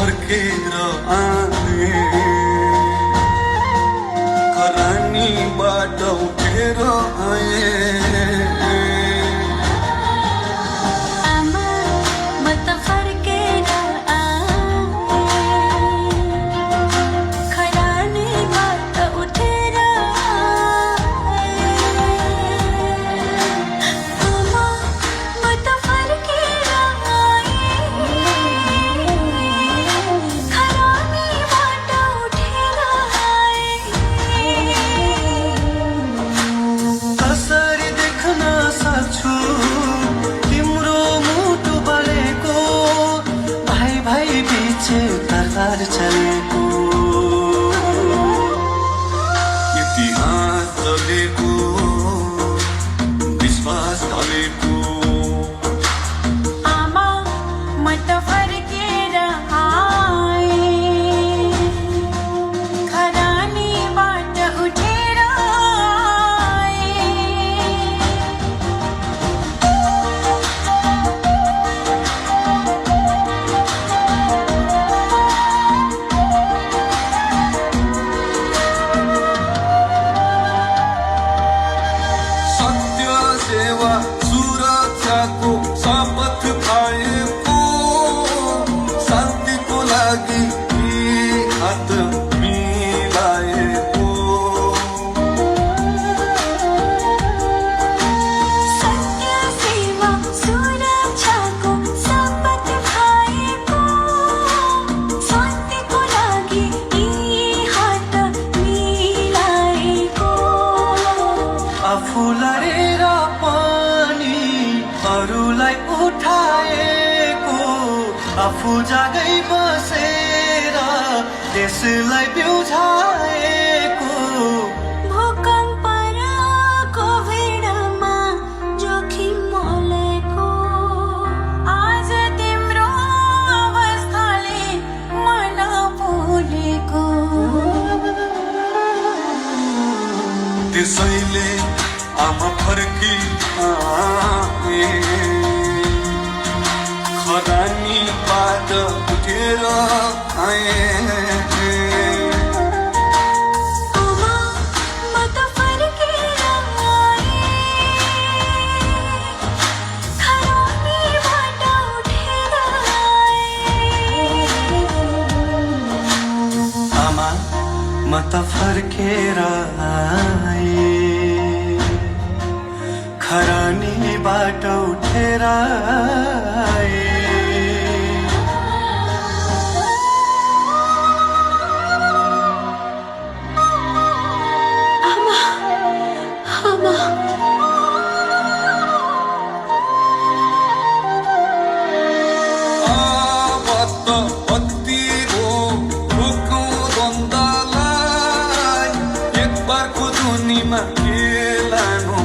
फर्केर आए खरानीबाट उठेर आए तरबार चलेको इतिहास चलेको विश्वास ढलेको आमा म त फर्केर आए खरानीबाट उठेर सुरक्षाको शपथ खाएको शान्तिको लागि हात मिलाएको सत्य सेवा सुरक्षाको शपथ खाएको शान्तिको लागि हात मिलाएको आफू लडेर अरूलाई उठाएको आफू जागै बसेर देशलाई बिउझाएको भूकम्प र कोभिडमा जोखिम मोलेको आज तिम्रो अवस्थाले मन भुलेको त्यसैले आमा फर्की आए खरानीबाट उठेर आए आमा म त फर्केर आए खरानीबाट उठेर आमा म त फर्केर आए खरानीबाट उठेर आए आमा आमा अब त बत्ती हो रोक्नु द्वन्द्वलाई एक बारको धुनीमा खेलानु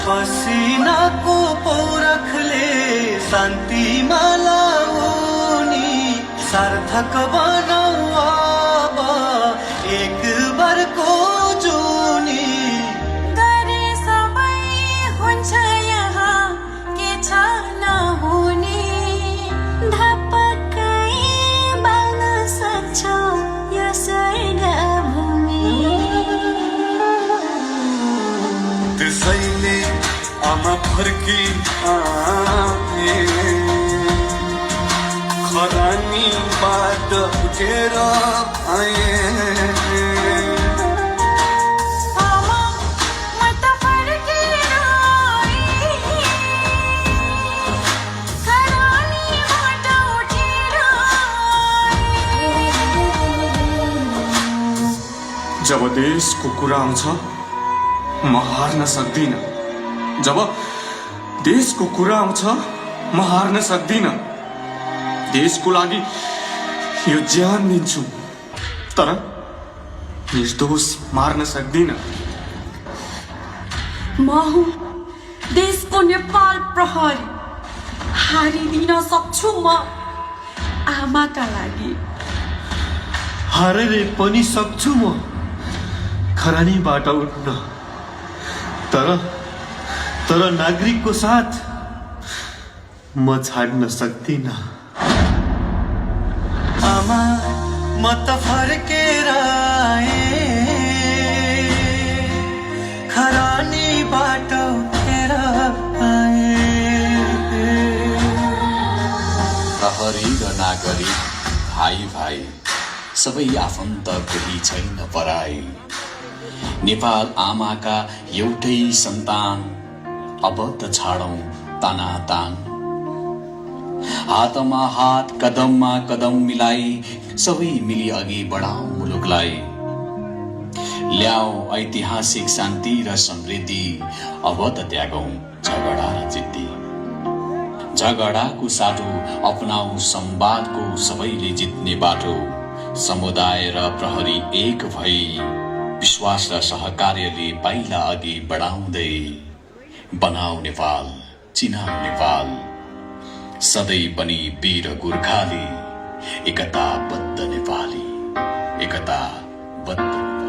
पसिनाको पौरखले शान्तिमा लाउनी सार्थक बनाऊ अब एक बारको जुनी गरे सबै हुन्छ यहाँ के छ नहुने धपक्कै बाल्न सक्छ यो स्वर्ग भूमि त्यसैले आमा फर्की आए खरानीबाट उठेर आए आमा म त फर्केर आए खरानीबाट उठेर जब देशको कुरा आउँछ म हार्न सक्दिन जब देशको कुरा आउँछ म हार्न सक्दिन देशको लागि यो ज्यान दिन्छु तर निर्दोष मार्न सक्दिन म हुँ देशको नेपाल प्रहरी हारिदिन सक्छु म आमाका लागि। हारेर पनि सक्छु म खरानीबाट उठ्न, तर नागरिकको साथ म छाड्न सक्दिन। आमा म त फर्केर आएँ, खरानीबाट उठेर आएँ। प्रहरी र नागरिक भाइ भाइ सबै आफन्त कोही छैन पराई। नेपाल आमाका एउटै सन्तान, अब त छाडौं तानातान। हातमा हात कदममा कदम मिलाई सबै मिली अघि बढाऊ मुलुकलाई। ल्याऊ ऐतिहासिक शान्ति र समृद्धि, अब त त्यागौं झगडा र जिद्दी। झगडाको साटो अपनाऊ संवादको सबैले जित्ने बाटो। समुदाय र प्रहरी एक भई विश्वास र सहकार्यले पाइला अघि बढाउँदै बनाऊ नेपाल, चिनाऊ नेपाल। सधैँ पनि वीर गोर्खाली, एकताबद्ध नेपाली, एकताबद्ध।